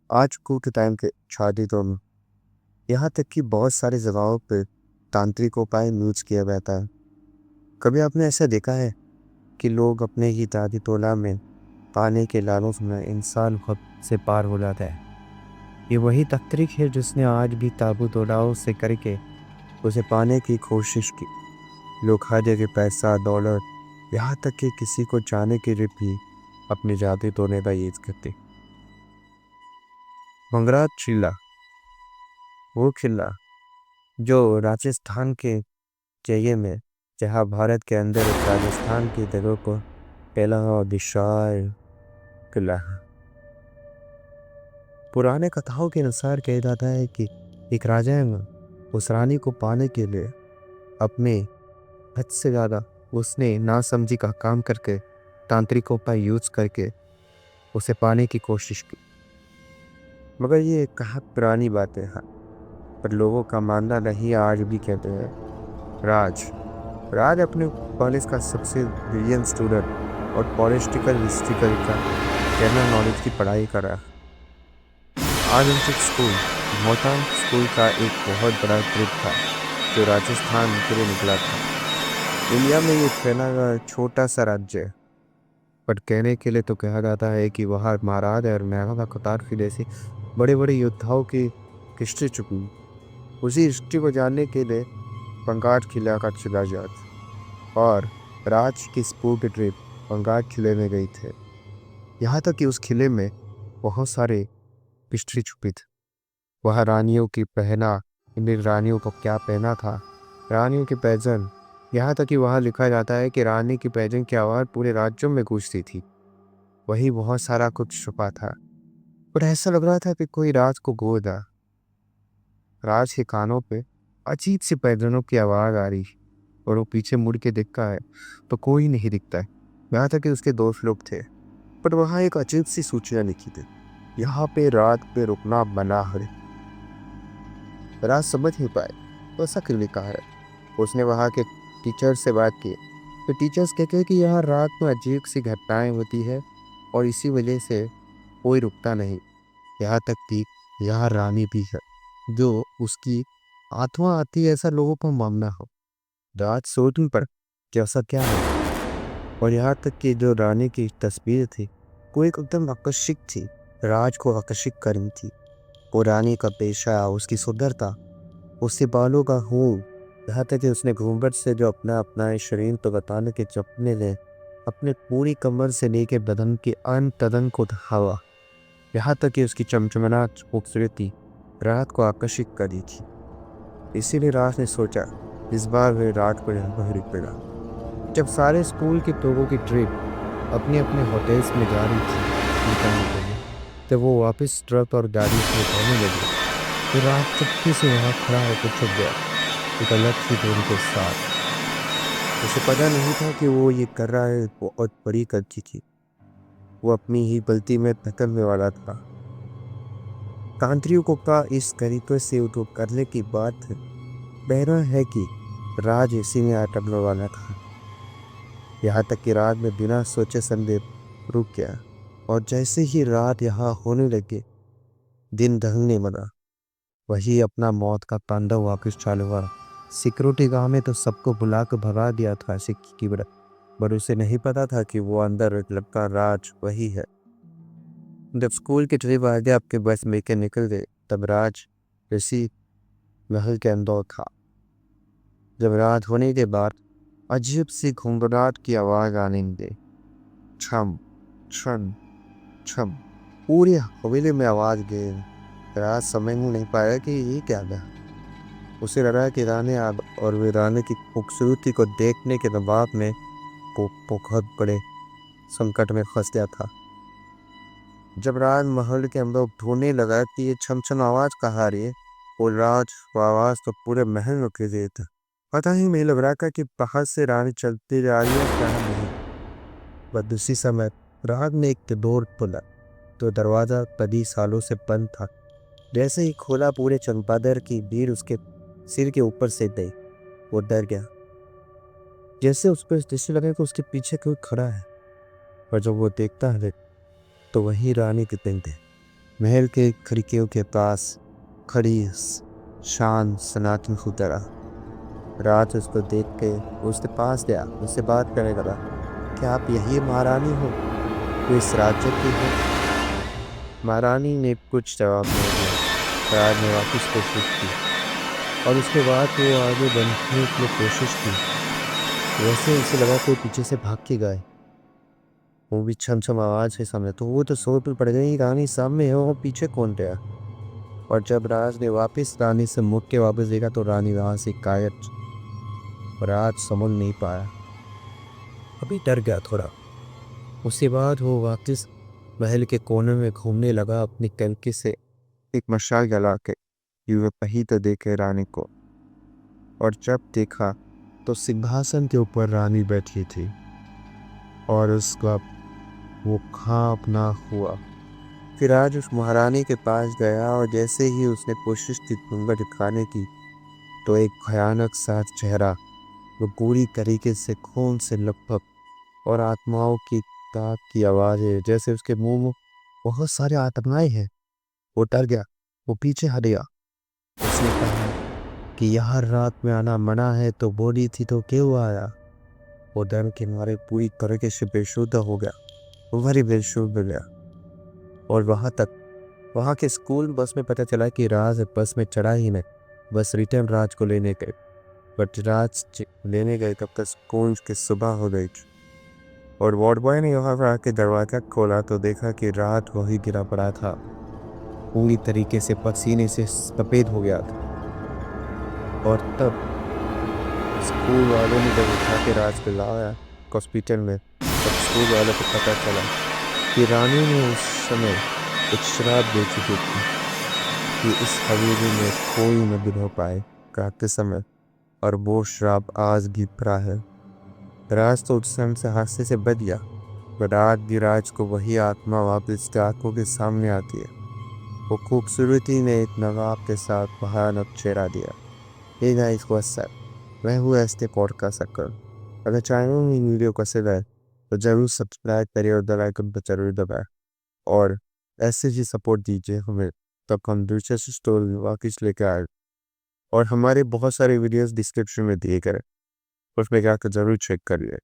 आजकल के टाइम के शादी तो यहाँ तक कि बहुत सारी जगहों पे तांत्रिक उपाय यूज किया जाता है। कभी आपने ऐसा देखा है कि लोग अपने ही दादी टोला में पाने के लालच में इंसान खुद से पार हो जाता है। ये वही तांत्रिक है जिसने आज भी ताबू तोड़ाओं से करके उसे पाने की कोशिश की। लोग हर जगह पैसा दौलत, यहाँ तक कि किसी को जाने के लिए भी अपनी जाति तोड़ने का यूज करते। मंगराज चिल्ला, वो किला जो राजस्थान के जगह में, जहाँ भारत के अंदर एक राजस्थान की जगह को पहला और विशाल किला है। पुराने कथाओं के अनुसार कहा जाता है कि एक राजा ने उस रानी को पाने के लिए अपने हद से ज़्यादा उसने नासमझी का काम करके तांत्रिकों का यूज करके उसे पाने की कोशिश की। मगर ये कहा पुरानी बातें हैं, पर लोगों का मानना नहीं आज भी कहते हैं। राज राज अपने कॉलेज का सबसे ब्रिलियंट स्टूडेंट और पॉलिटिकल हिस्ट्रिकल का जनरल नॉलेज की पढ़ाई कर रहा है। आधुनिक स्कूल मोहतान स्कूल का एक बहुत बड़ा ग्रुप था जो राजस्थान के लिए निकला था। इंडिया में ये पहला छोटा सा राज्य है, पर कहने के लिए तो कहा जाता है कि वहाँ महाराज और महंगा कतार की जैसी बड़े बड़े योद्धाओं की हिस्ट्री छुपी। उसी हिस्ट्री को जानने के लिए पंगाट किला का चला जाता और राज की स्कूल की ट्रिप पंगाट किले में गई थे। यहाँ तक कि उस किले में बहुत सारे हिस्ट्री छुपी थी। वह रानियों की पहना, इंडियन रानियों को क्या पहना था, रानियों की पैजन, यहाँ तक कि वहाँ लिखा जाता है कि रानी की पैजन की आवाज़ पूरे राज्यों में गूंजती थी। वही बहुत सारा कुछ छुपा था, पर ऐसा लग रहा था कि कोई राज को गोद आ। राज के कानों पे अजीब सी पैजनों की आवाज़ आ रही और वो पीछे मुड़ के देखता है तो कोई नहीं दिखता है। यहाँ तक कि उसके दोस्त लोग थे, पर वहाँ एक अजीब सी सूचना लिखी थी, यहाँ पे रात पे रुकना मना है। राज समझ नहीं पाए तो ऐसा क्यों लिखा है। उसने वहाँ के टीचर से बात की तो टीचर्स कहते हैं कि यहाँ रात में अजीब सी घटनाएं होती है और इसी वजह से कोई रुकता नहीं। यहाँ तक कि यहाँ रानी भी है जो उसकी आत्मा आती है, ऐसा लोगों को मानना हो। रात सोचने पर कि ऐसा क्या है। और यहाँ तक कि जो रानी की तस्वीर थी वो एक एकदम आकर्षक थी, राज को आकर्षित कर रही थी। वो रानी का पेशा, उसकी सुंदरता, उसके बालों का हूँ, यहाँ तक कि उसने घूंघट से जो अपना अपना शरीर तो बताने के चपने ने अपने पूरी कमर से लेके बदन के अंत तदन को ढावा। यहाँ तक कि उसकी चमचमाहट खूबसूरती रात को आकर्षित कर दी थी। इसीलिए राज ने सोचा इस बार वे रात को यहाँ पर रुकेगा। जब सारे स्कूल के लोगों की ट्रिप अपने अपने होटल्स में जा रही थी निकलने के लिए, जब वो वापस ट्रक और गाड़ी से उतरने लगे तो रात चुपके से वहाँ खड़ा होकर छुप गया, एक अलग सी दूरी के साथ। उसे पता नहीं था कि वो ये कर रहा है बहुत बड़ी गलती थी। वो अपनी ही गलती में भटकने वाला था। तांत्रिकों का इस तरीके से उपयोग करने की बात बहरा है कि राज इसी में अटकने वाला था। यहाँ तक कि रात में बिना सोचे समझे रुक गया और जैसे ही रात यहाँ होने लगे दिन ढलने लगा, वही अपना मौत का तांडव वापस चालू हुआ। सिक्योरिटी गार्ड में तो सबको बुला कर भगा दिया था सिक्की की वजह, पर उसे नहीं पता था कि वो अंदर एक लड़का राज वही है। जब स्कूल के ट्रिप आगे आपके बस में के निकल गए तब राज ऋषि महल के अंदर था। जब रात होने के बाद अजीब सी घुंघराहट की आवाज आने लगी, छम छम छम, पूरी हवेली में आवाज गई। राज समझ में नहीं पाया कि ये क्या था। उसे लगा कि रानी आग और वे रानी की खूबसूरती को देखने के दबाव में वो बहुत बड़े संकट में फंस गया था। जब राज महल के अंदर ढूंढने लगा कि ये छमछम आवाज कहाँ आ रही है, वो राज वो आवाज तो पूरे महल में गिर रही थी। पता ही नहीं लग रहा था कि बाहर से रानी चलती जा रही है क्या नहीं। बस उसी समय राज ने एक डोर खोला तो दरवाजा कई सालों से बंद था। जैसे ही खोला पूरे चंपादर की भीड़ उसके सिर के ऊपर से गई। वो डर गया, जैसे उस पर दृष्टि लगे कि उसके पीछे कोई खड़ा है। पर जब वो देखता है तो वही रानी के दिन थे। महल के खिड़कियों के पास खड़ी शांत सनातन की तरह। राज उसको देख के उसके पास गया, उससे बात करने लगा। क्या आप यही महारानी हो जो इस राज्य की हो? महारानी ने कुछ जवाब नहीं दिया। राज ने वापस कोशिश की और उसके बाद वो आगे बढ़ने की कोशिश की। वैसे उसे लगा कोई पीछे से भाग के गए। वो भी छम छम आवाज से सामने, तो वो तो सोच में पड़ गई, रानी सामने है, वो पीछे कौन गया? और जब राज ने वापस रानी से मुड़ के वापस देखा तो रानी वहां से गायब। राज समझ नहीं पाया, अभी डर गया थोड़ा। उसके बाद वो वापस महल के कोने में घूमने लगा, अपनी कनकी से एक मशाल जला के यूं कहीं तो देखे रानी को। और जब देखा तो सिंहासन के ऊपर रानी बैठी थी और उसका वो खांपना हुआ। फिर आज उस महारानी के पास गया और जैसे ही उसने कोशिश की घूंघट दिखाने की तो एक भयानक सा चेहरा, वो पूरी तरीके से खून से लथपथ और आत्माओं की ताक की आवाज है, जैसे उसके मुंह में बहुत सारे आत्माएं हैं। वो डर गया, वो पीछे हट गया। उसने कहा कि यहाँ रात में आना मना है, तो बोली थी तो क्यों आया? वो डर के मारे पूरी तरीके से बेशुद्ध हो गया, वो भारी बेशुद्ध हो गया। और वहां के स्कूल बस में पता चला कि राज बस में चढ़ा ही नहीं, बस रिटर्न राज को लेने गए। बट लेने गए तब तक स्कूल की सुबह हो गई और वार्ड बॉय ने वहां पर आके दरवाजा खोला तो देखा कि रात वही गिरा पड़ा था, पूरी तरीके से पसीने से सफेद हो गया था। और तब स्कूल वालों ने जब उठा के राज को लाया हॉस्पिटल में, तब स्कूल वालों को पता चला कि रानी ने उस समय एक शराब दे चुकी थी कि इस हवेली में कोई न गिर पाए काटते समय, और वो शराब आज भी पड़ा है। राज तो उस समय से हादसे से बच गया, पर आज भी राज को वही आत्मा वापस उसके आंखों के सामने आती है। वो खूबसूरती ने एक नवाब के साथ भयानक चेहरा दिया। Hey guys, what's up? मैं हूँ एसके पॉडकास्ट कर। अगर चैनल में वीडियो पसंद आए तो जरूर सब्सक्राइब करिए और बेल आइकन पर जरूर दबाएं। और ऐसे ही सपोर्ट दीजिए हमें, तब हम दिलचस्प स्टोरी वापस लेकर आए। और हमारे बहुत सारे वीडियोस डिस्क्रिप्शन में दिए गए, उसमें जाकर जरूर चेक करिए।